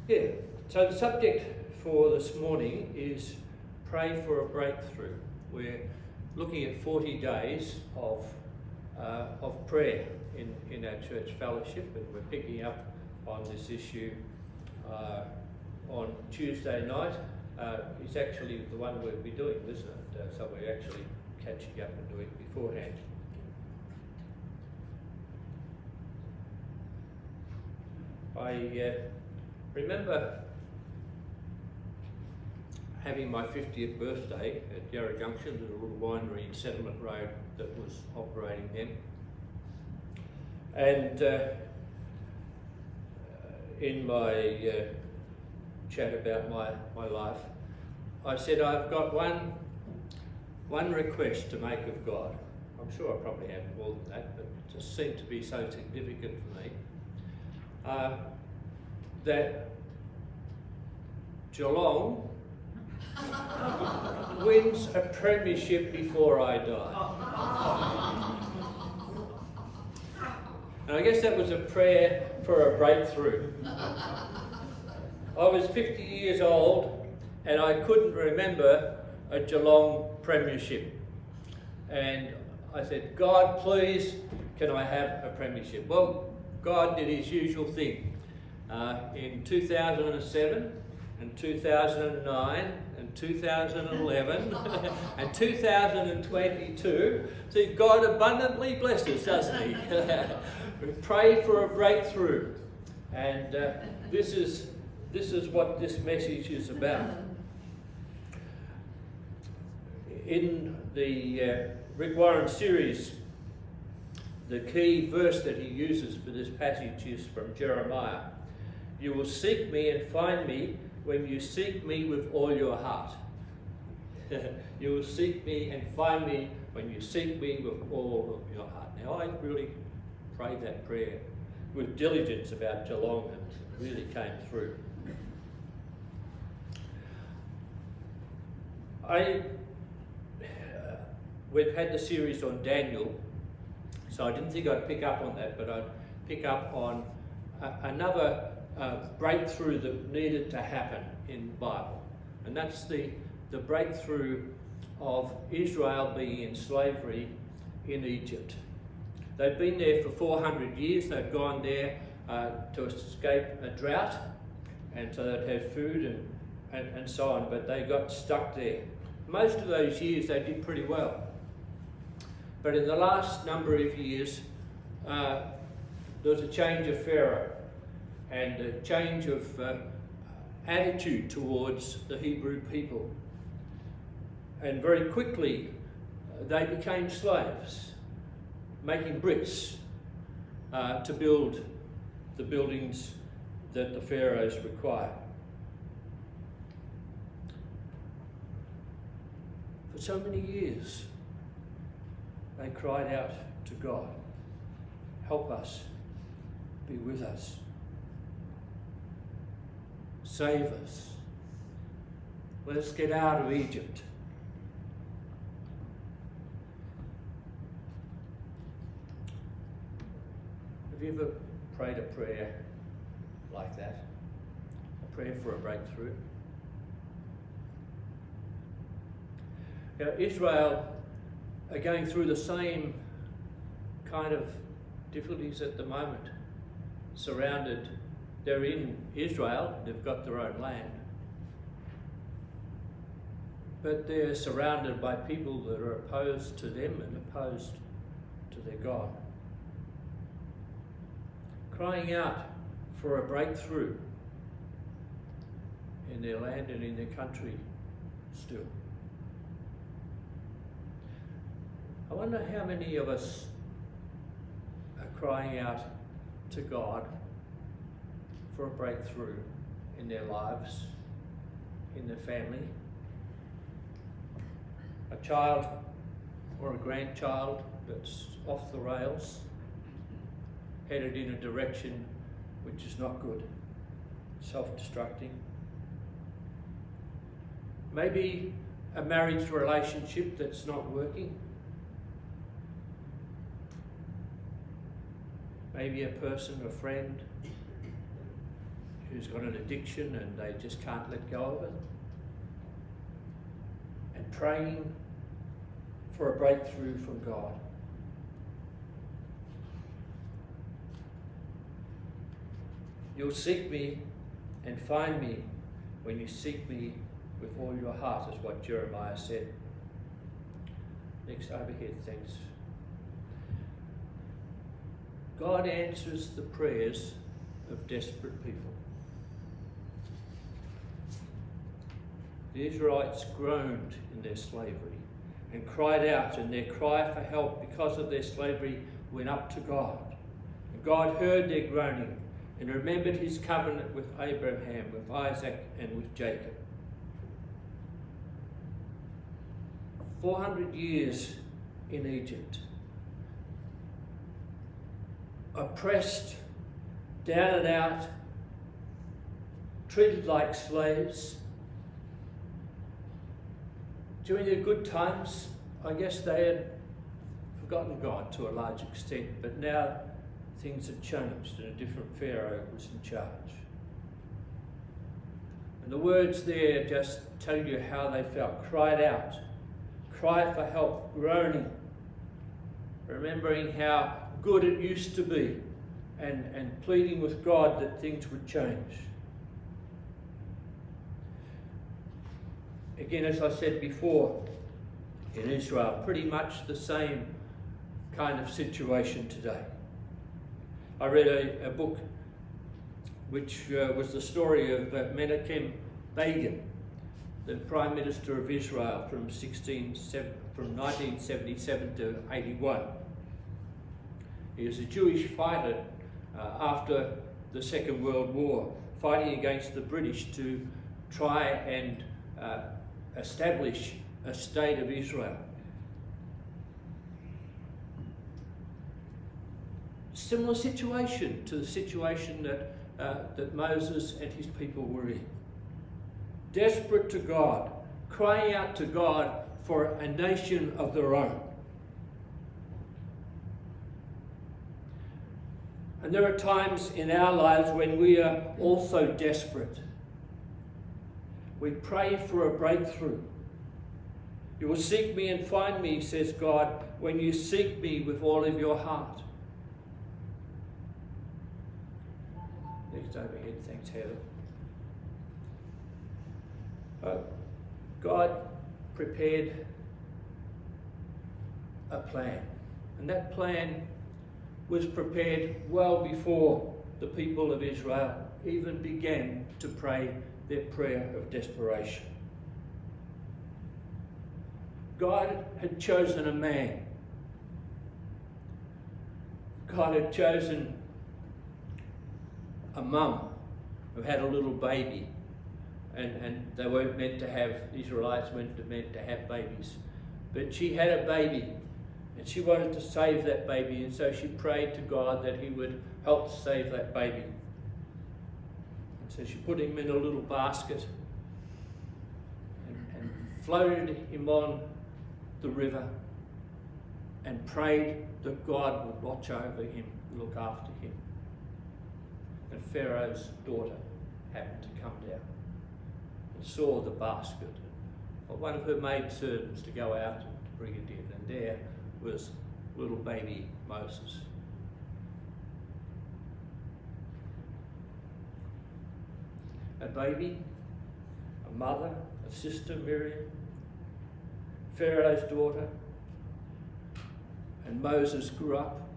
Yeah, so the subject for this morning is pray for a breakthrough. We're looking at 40 days of prayer in our church fellowship, and we're picking up on this issue on Tuesday night. It's actually the one we'll be doing, isn't it? So we're actually catching up and doing it beforehand. I remember having my 50th birthday at Yarra Junction, at a little winery in Settlement Road that was operating then. And in my chat about my life, I said, I've got one request to make of God. I'm sure I probably have more than that, but it just seemed to be so significant for me. That Geelong wins a premiership before I die. And I guess that was a prayer for a breakthrough. I was 50 years old and I couldn't remember a Geelong premiership. And I said, God, please, can I have a premiership? Well, God did his usual thing. In 2007 and 2009 and 2011 and 2022, see, God abundantly blessed us, doesn't he? We pray for a breakthrough, and this is what this message is about. In the Rick Warren series, the key verse that he uses for this passage is from Jeremiah. You will seek me and find me when you seek me with all your heart. You will seek me and find me when you seek me with all of your heart. Now, I really prayed that prayer with diligence about Geelong, and it really came through. We've had the series on Daniel, so I didn't think I'd pick up on that, but I'd pick up on another breakthrough that needed to happen in the Bible. And that's the breakthrough of Israel being in slavery in Egypt. They've been there for 400 years. They've gone there to escape a drought, and so they'd have food and so on, but they got stuck there. Most of those years they did pretty well. But in the last number of years, there was a change of Pharaoh and a change of attitude towards the Hebrew people. And very quickly, they became slaves, making bricks to build the buildings that the pharaohs required. For so many years, they cried out to God, help us, be with us, save us, let us get out of Egypt. Have you ever prayed a prayer like that? A prayer for a breakthrough? Now, Israel are going through the same kind of difficulties at the moment. Surrounded, they're in Israel, they've got their own land, but they're surrounded by people that are opposed to them and opposed to their God. Crying out for a breakthrough in their land and in their country still. I wonder how many of us are crying out to God for a breakthrough in their lives, in their family. A child or a grandchild that's off the rails, headed in a direction which is not good, self-destructing. Maybe a marriage relationship that's not working. Maybe a person, a friend, who's got an addiction and they just can't let go of it, and praying for a breakthrough from God. You'll seek me and find me when you seek me with all your heart, is what Jeremiah said. Next overhead, thanks. God answers the prayers of desperate people. The Israelites groaned in their slavery and cried out, and their cry for help because of their slavery went up to God. And God heard their groaning and remembered his covenant with Abraham, with Isaac, and with Jacob. 400 years in Egypt, oppressed, down and out, treated like slaves. During their good times, I guess they had forgotten God to a large extent, but now things had changed and a different Pharaoh was in charge. And the words there just tell you how they felt. Cried out, cried for help, groaning, remembering how good it used to be, and pleading with God that things would change. Again, as I said before, in Israel, pretty much the same kind of situation today. I read a book which was the story of Menachem Begin, the Prime Minister of Israel from 1977 to 81. He was a Jewish fighter after the Second World War, fighting against the British to try and establish a state of Israel. Similar situation to the situation that Moses and his people were in. Desperate to God, crying out to God for a nation of their own. And there are times in our lives when we are also desperate. We pray for a breakthrough. You will seek me and find me, says God, when you seek me with all of your heart. Next overhead, thanks Heather. God prepared a plan, and that plan was prepared well before the people of Israel even began to pray their prayer of desperation. God had chosen a man. God had chosen a mum who had a little baby, and they weren't meant to have, Israelites weren't meant to have babies, but she had a baby and she wanted to save that baby, and so she prayed to God that he would help save that baby. And so she put him in a little basket and floated him on the river and prayed that God would watch over him, look after him. And Pharaoh's daughter happened to come down and saw the basket, but one of her maidservants to go out and to bring it in, and there was little baby Moses. A baby, a mother, a sister, Miriam, Pharaoh's daughter, and Moses grew up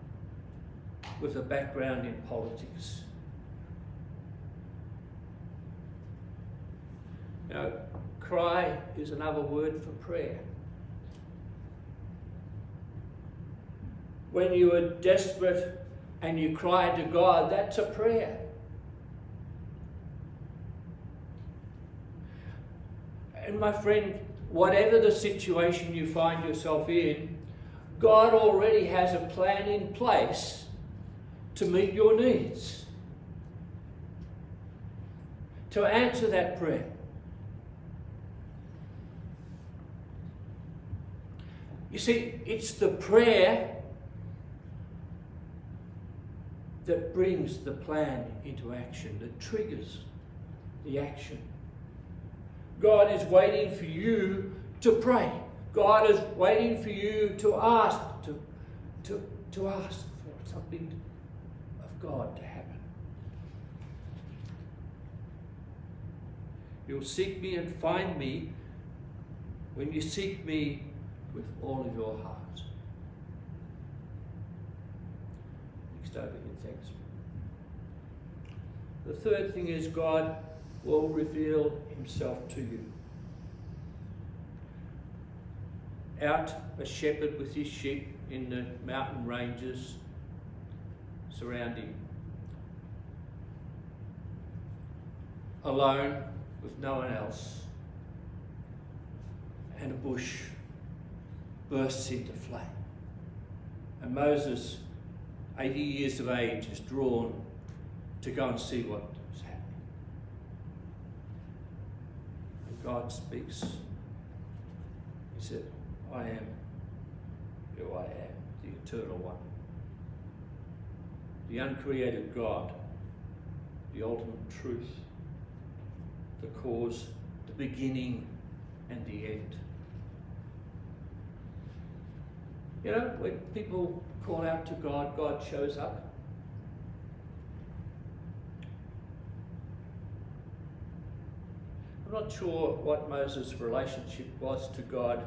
with a background in politics. Now, cry is another word for prayer. When you are desperate and you cry to God, that's a prayer. And my friend, whatever the situation you find yourself in, God already has a plan in place to meet your needs, to answer that prayer. You see, it's the prayer that brings the plan into action, that triggers the action. God is waiting for you to pray. God is waiting for you to ask, to ask for something of God to happen. You'll seek me and find me when you seek me with all of your heart. Next over here, thanks. The third thing is God will reveal himself to you. Out a shepherd with his sheep in the mountain ranges surrounding. Alone with no one else. And a bush bursts into flame. And Moses, 80 years of age, is drawn to go and see what is happening. And God speaks. He said, I am who I am, the Eternal One. The uncreated God, the ultimate truth, the cause, the beginning and the end. You know, when people call out to God, God shows up. I'm not sure what Moses' relationship was to God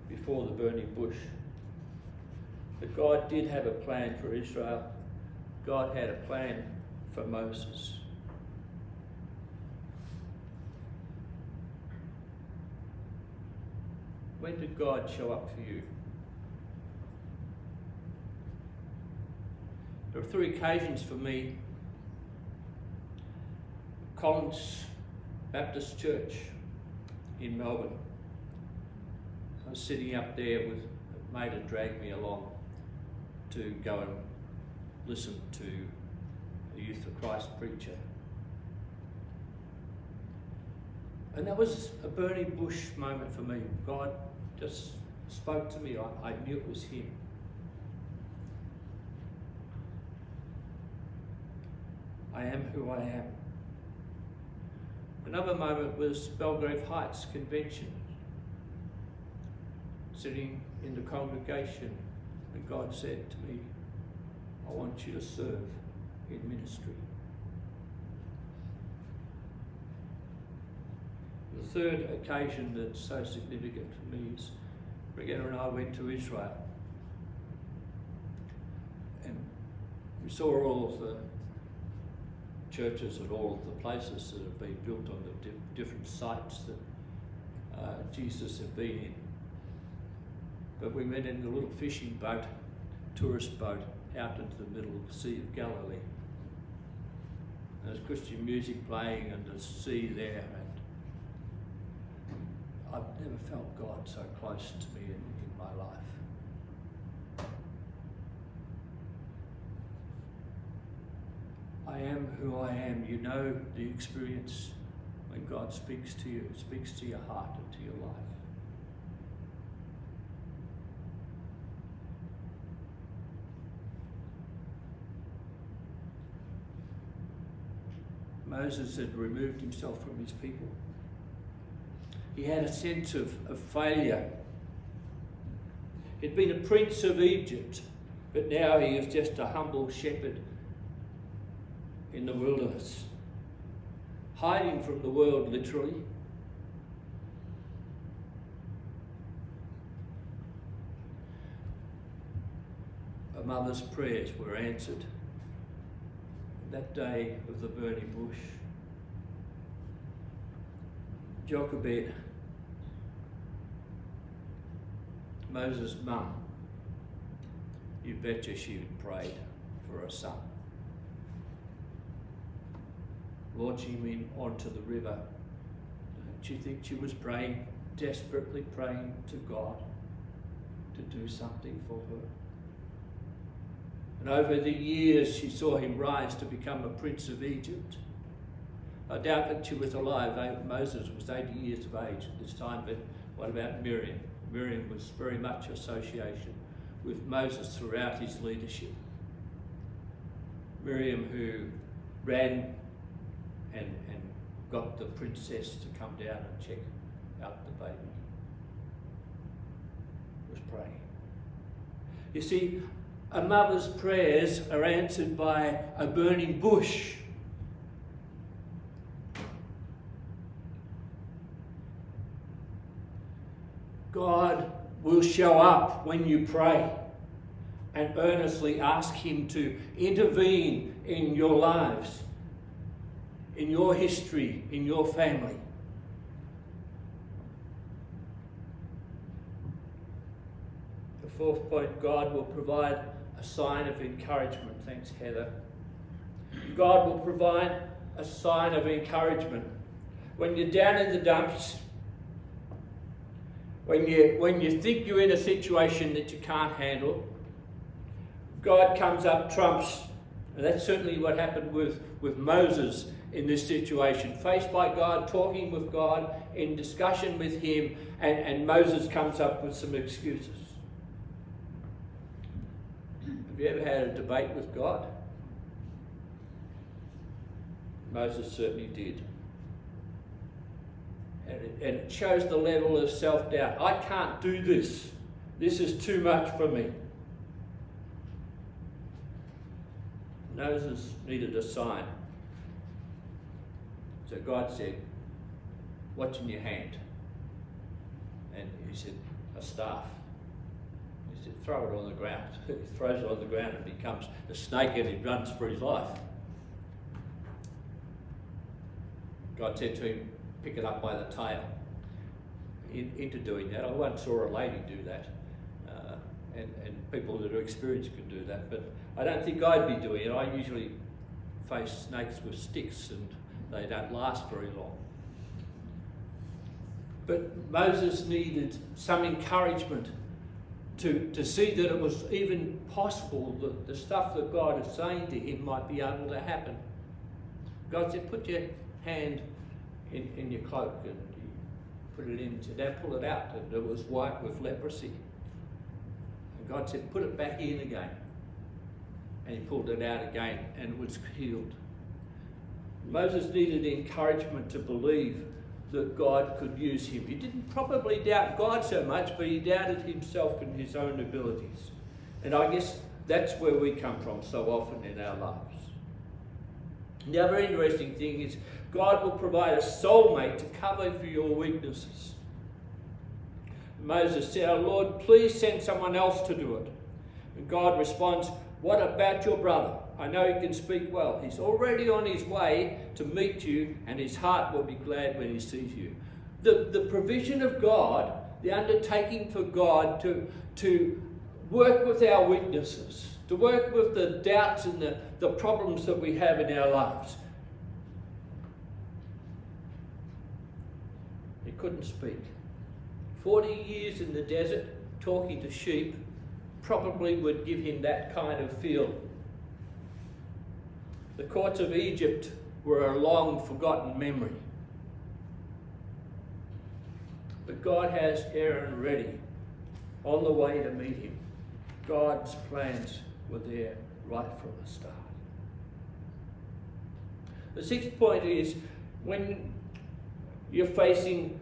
before the burning bush. But God did have a plan for Israel. God had a plan for Moses. When did God show up for you? There are 3 occasions for me. Collins Baptist Church in Melbourne. I was sitting up there with a mate had dragged me along to go and listen to a Youth for Christ preacher. And that was a burning bush moment for me. God just spoke to me. I knew it was him. I am who I am. Another moment was Belgrave Heights Convention. Sitting in the congregation, and God said to me, I want you to serve in ministry. The third occasion that's so significant for me is Brigitte and I went to Israel. And we saw all of the churches at all of the places that have been built on the different sites that Jesus had been in. But we went in a little fishing boat, tourist boat, out into the middle of the Sea of Galilee. And there's Christian music playing and the sea there, and I've never felt God so close to me in my life. I am who I am. You know the experience when God speaks to you, speaks to your heart and to your life. Moses had removed himself from his people. He had a sense of failure. He'd been a prince of Egypt, but now he is just a humble shepherd in the wilderness, hiding from the world literally. A mother's prayers were answered that day of the burning bush. Jochebed, Moses' mum, you betcha she had prayed for her son. Launching him onto the river. Do you think she was praying, desperately praying to God to do something for her? And over the years she saw him rise to become a prince of Egypt. I doubt that she was alive. Moses was 80 years of age at this time, but what about Miriam? Miriam was very much association with Moses throughout his leadership. Miriam who ran and got the princess to come down and check out the baby, was praying. You see, a mother's prayers are answered by a burning bush. God will show up when you pray and earnestly ask Him to intervene in your lives, in your history, in your family. The fourth point, God will provide a sign of encouragement. Thanks, Heather. God will provide a sign of encouragement. When you're down in the dumps, when you think you're in a situation that you can't handle, God comes up trumps. And that's certainly what happened with Moses in this situation. Faced by God, talking with God, in discussion with Him, and Moses comes up with some excuses. Have you ever had a debate with God? Moses certainly did. And it shows the level of self-doubt. I can't do this. This is too much for me. Moses needed a sign. So God said, "What's in your hand?" And he said, "A staff." He said, "Throw it on the ground." He throws it on the ground and becomes a snake, and he runs for his life. God said to him, "Pick it up by the tail." Into doing that, I once saw a lady do that, and people that are experienced can do that, but I don't think I'd be doing it. I usually face snakes with sticks, and they don't last very long. But Moses needed some encouragement to see that it was even possible that the stuff that God is saying to him might be able to happen. God said, "Put your hand in your cloak," and he put it in and said, "Now pull it out," and it was white with leprosy. And God said, "Put it back in again." And he pulled it out again, and it was healed. Moses needed encouragement to believe that God could use him. He didn't probably doubt God so much, but he doubted himself and his own abilities. And I guess that's where we come from so often in our lives. The other interesting thing is God will provide a soulmate to cover for your weaknesses. Moses said, "Oh Lord, please send someone else to do it." And God responds, "What about your brother? I know he can speak well. He's already on his way to meet you, and his heart will be glad when he sees you." The provision of God, the undertaking for God to work with our weaknesses, to work with the doubts and the problems that we have in our lives. He couldn't speak. 40 years in the desert talking to sheep probably would give him that kind of feel. The courts of Egypt were a long forgotten memory. But God has Aaron ready, on the way to meet him. God's plans were there right from the start. The sixth point is, when you're facing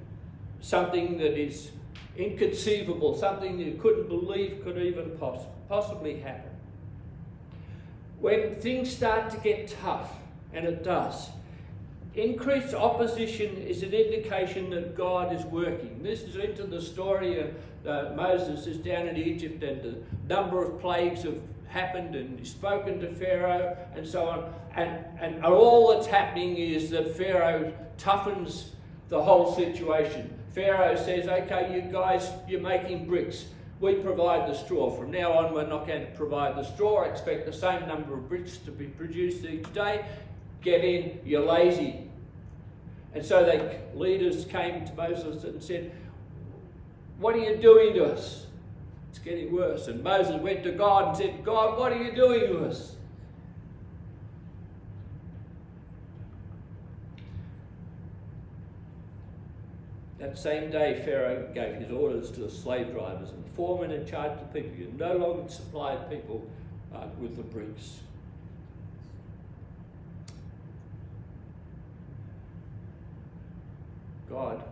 something that is inconceivable, something you couldn't believe could even possibly happen. When things start to get tough, and it does, increased opposition is an indication that God is working. This is into the story of Moses is down in Egypt, and the number of plagues have happened, and he's spoken to Pharaoh and so on. And all that's happening is that Pharaoh toughens the whole situation. Pharaoh says, "Okay, you guys, you're making bricks. We provide the straw. From now on, we're not going to provide the straw. Expect the same number of bricks to be produced each day. Get in, you're lazy." And so the leaders came to Moses and said, "What are you doing to us? It's getting worse." And Moses went to God and said, "God, what are you doing to us?" That same day, Pharaoh gave his orders to the slave drivers and foremen in charge of the people. You no longer supplied people with the bricks. God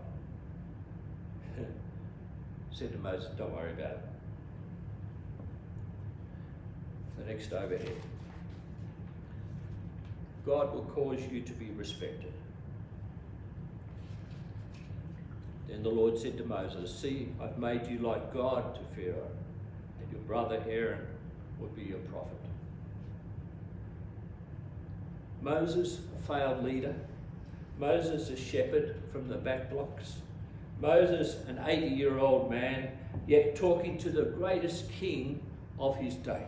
said to Moses, don't worry about it. The next overhead. God will cause you to be respected. Then the Lord said to Moses, see, I've made you like God to Pharaoh, and your brother Aaron will be your prophet. Moses, a failed leader. Moses, a shepherd from the back blocks. Moses, an 80-year-old man, yet talking to the greatest king of his day.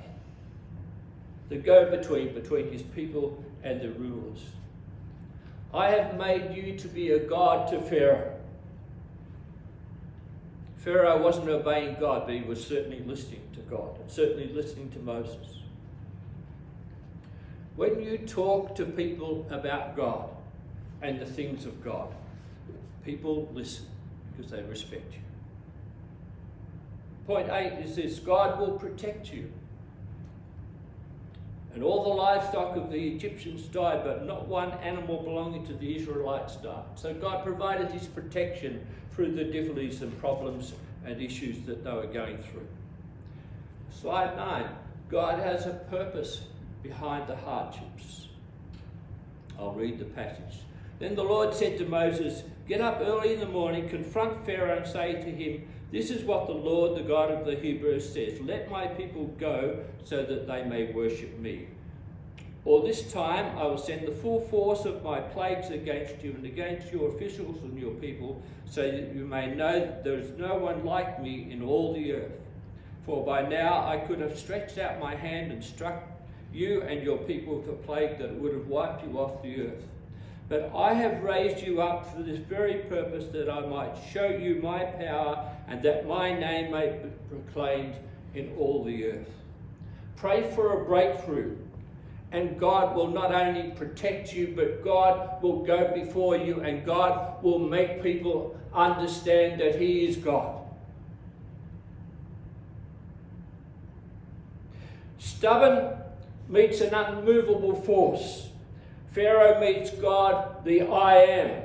The go-between between his people and the rulers. I have made you to be a god to Pharaoh. Pharaoh wasn't obeying God, but he was certainly listening to God, and certainly listening to Moses. When you talk to people about God and the things of God, people listen because they respect you. Point 8 is this: God will protect you. And all the livestock of the Egyptians died, but not one animal belonging to the Israelites died. So God provided his protection through the difficulties and problems and issues that they were going through. Slide 9. God has a purpose behind the hardships. I'll read the passage. Then the Lord said to Moses, get up early in the morning, confront Pharaoh and say to him, this is what the Lord, the God of the Hebrews, says. Let my people go so that they may worship me. Or this time I will send the full force of my plagues against you and against your officials and your people, so that you may know that there is no one like me in all the earth. For by now I could have stretched out my hand and struck you and your people with a plague that would have wiped you off the earth. But I have raised you up for this very purpose, that I might show you my power and that my name may be proclaimed in all the earth. Pray for a breakthrough, and God will not only protect you, but God will go before you, and God will make people understand that he is God. Stubborn meets an unmovable force. Pharaoh meets God, the I am.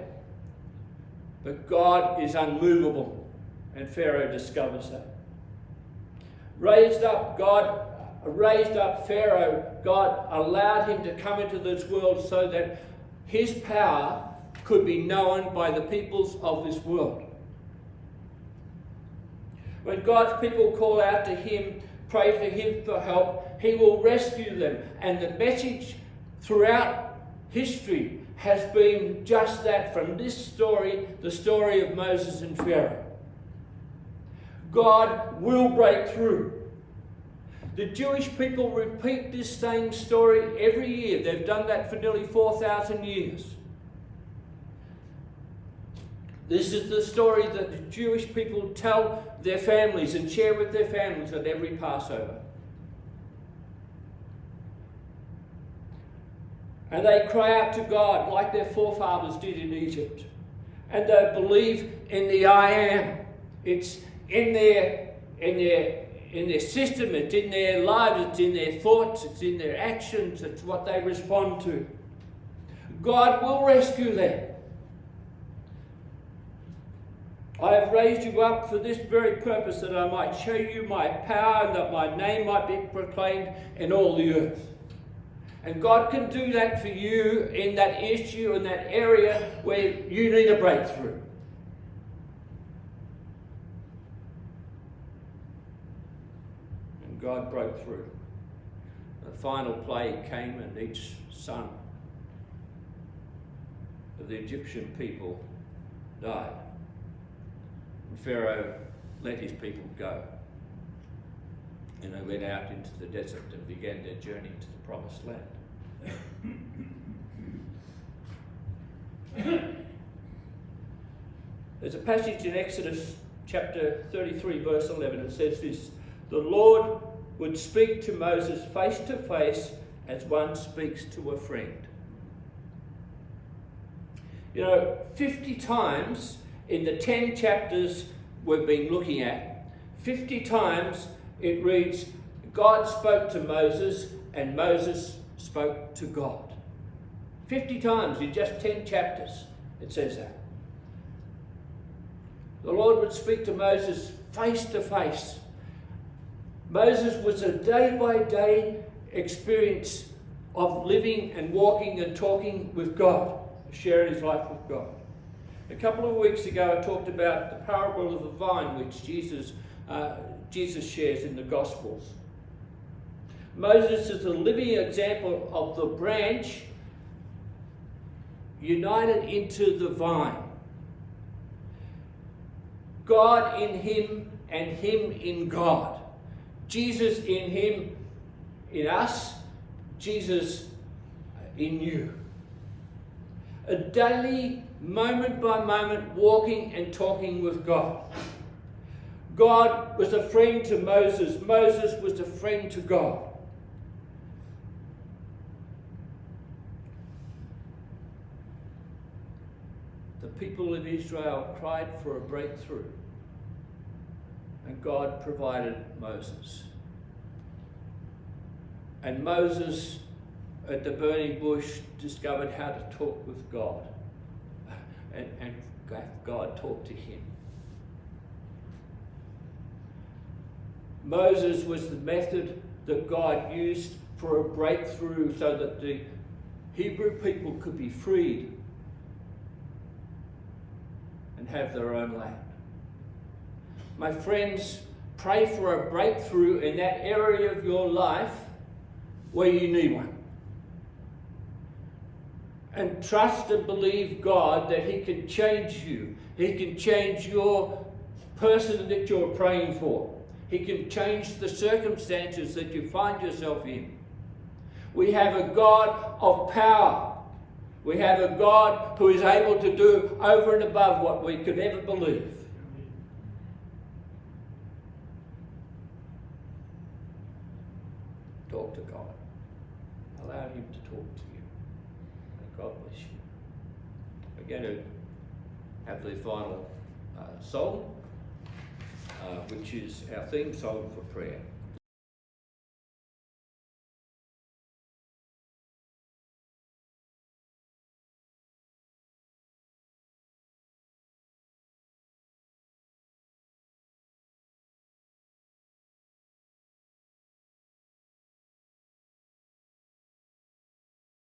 But God is unmovable, and Pharaoh discovers that. Raised up Pharaoh, God allowed him to come into this world so that his power could be known by the peoples of this world. When God's people call out to him, pray to him for help, he will rescue them. And the message throughout history has been just that, from this story, the story of Moses and Pharaoh. God will break through. The Jewish people repeat this same story every year. They've done that for nearly 4,000 years. This is the story that the Jewish people tell their families and share with their families at every Passover. And they cry out to God like their forefathers did in Egypt. And they believe in the I am. It's in their system, it's in their lives, it's in their thoughts, it's in their actions, it's what they respond to. God will rescue them. I have raised you up for this very purpose, that I might show you my power and that my name might be proclaimed in all the earth. And God can do that for you in that issue, in that area where you need a breakthrough. And God broke through. The final plague came, and each son of the Egyptian people died. And Pharaoh let his people go. And they went out into the desert and began their journey to the promised land. There's a passage in Exodus chapter 33 verse 11. It says this: the Lord would speak to Moses face to face as one speaks to a friend. 50 times in the 10 chapters we've been looking at, 50 times it reads, God spoke to Moses and Moses spoke to God. , 50 times in just 10 chapters it says that. The Lord would speak to Moses face to face. Moses was a day-by-day experience of living and walking and talking with God, sharing his life with God. A couple of weeks ago I talked about the parable of the vine which Jesus shares in the Gospels. Moses is a living example of the branch united into the vine. God in him and him in God. Jesus in him, in us. Jesus in you. A daily, moment by moment, walking and talking with God. God was a friend to Moses. Moses was a friend to God. The people of Israel cried for a breakthrough, and God provided Moses. And Moses, at the burning bush, discovered how to talk with God, and God talked to him. Moses was the method that God used for a breakthrough so that the Hebrew people could be freed and have their own land. My friends, pray for a breakthrough in that area of your life where you need one. And trust and believe God that he can change you. He can change your person that you're praying for. He can change the circumstances that you find yourself in. We have a God of power. We have a God who is able to do over and above what we could ever believe. Talk to God. Allow him to talk to you. May God bless you. We're going to have the final song, which is our theme song for prayer.